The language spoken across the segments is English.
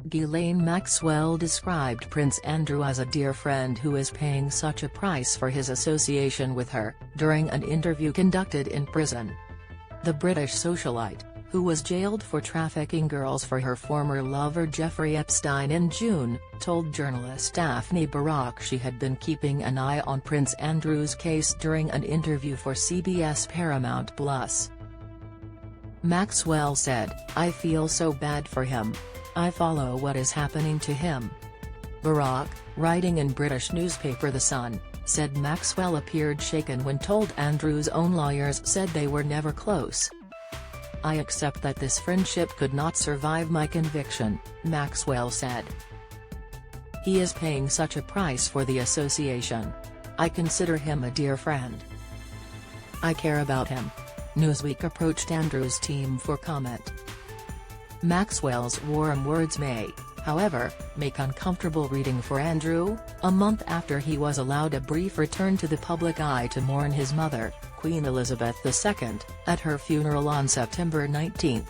Ghislaine Maxwell described Prince Andrew as a dear friend who is paying such a price for his association with her, during an interview conducted in prison. The British socialite, who was jailed for trafficking girls for her former lover Jeffrey Epstein in June, told journalist Daphne Barak she had been keeping an eye on Prince Andrew's case during an interview for CBS-Paramount Plus. Maxwell said, "I feel so bad for him. I follow what is happening to him." Barak, writing in British newspaper The Sun, said Maxwell appeared shaken when told Andrew's own lawyers said they were never close. "I accept that this friendship could not survive my conviction," Maxwell said. "He is paying such a price for the association. I consider him a dear friend. I care about him." Newsweek approached Andrew's team for comment. Maxwell's warm words may, however, make uncomfortable reading for Andrew, a month after he was allowed a brief return to the public eye to mourn his mother, Queen Elizabeth II, at her funeral on September 19.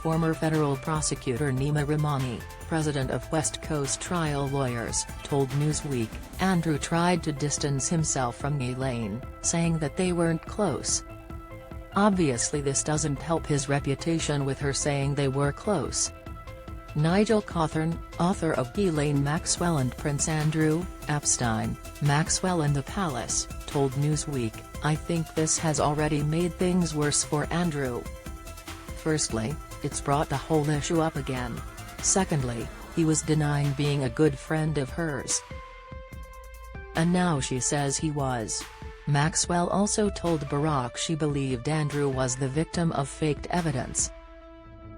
Former federal prosecutor Nima Rahmani, president of West Coast Trial Lawyers, told Newsweek, Andrew tried to distance himself from Ghislaine, saying that they weren't close. Obviously this doesn't help his reputation with her saying they were close. Nigel Cawthorne, author of Ghislaine Maxwell and Prince Andrew, Epstein, Maxwell and the Palace, told Newsweek, "I think this has already made things worse for Andrew. Firstly, it's brought the whole issue up again. Secondly, he was denying being a good friend of hers. And now she says he was." Maxwell also told Barak she believed Andrew was the victim of faked evidence.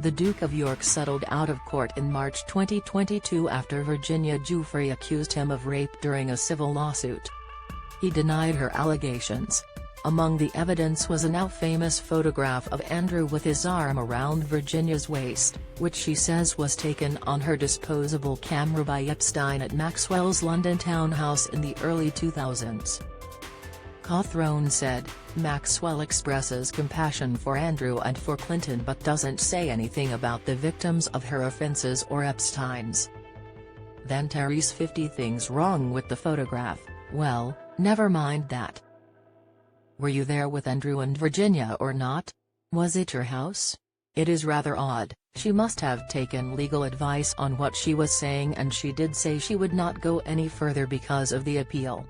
The Duke of York settled out of court in March 2022 after Virginia Giuffre accused him of rape during a civil lawsuit. He denied her allegations. Among the evidence was a now famous photograph of Andrew with his arm around Virginia's waist, which she says was taken on her disposable camera by Epstein at Maxwell's London townhouse in the early 2000s. Cawthorne said, "Maxwell expresses compassion for Andrew and for Clinton but doesn't say anything about the victims of her offences or Epstein's. Then Terry's 50 things wrong with the photograph. Well, never mind that. Were you there with Andrew and Virginia or not? Was it your house? It is rather odd. She must have taken legal advice on what she was saying and she did say she would not go any further because of the appeal.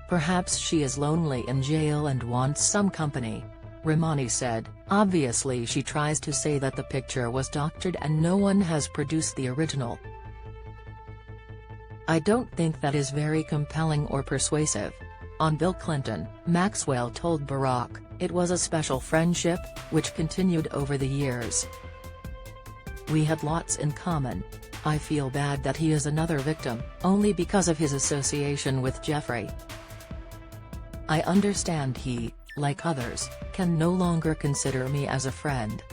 Perhaps she is lonely in jail and wants some company." Rahmani said, "Obviously she tries to say that the picture was doctored and no one has produced the original. I don't think that is very compelling or persuasive." On Bill Clinton, Maxwell told Barak, "It was a special friendship, which continued over the years. We had lots in common. I feel bad that he is another victim, only because of his association with Jeffrey. I understand he, like others, can no longer consider me as a friend."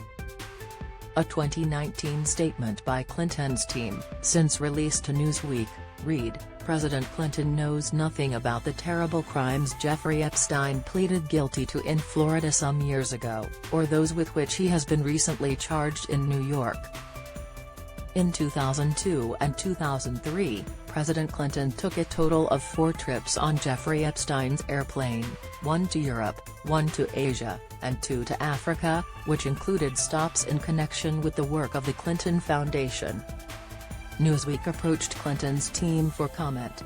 A 2019 statement by Clinton's team, since released to Newsweek, read, "President Clinton knows nothing about the terrible crimes Jeffrey Epstein pleaded guilty to in Florida some years ago, or those with which he has been recently charged in New York." In 2002 and 2003, President Clinton took a total of 4 trips on Jeffrey Epstein's airplane, 1 to Europe, 1 to Asia, and 2 to Africa, which included stops in connection with the work of the Clinton Foundation. Newsweek approached Clinton's team for comment.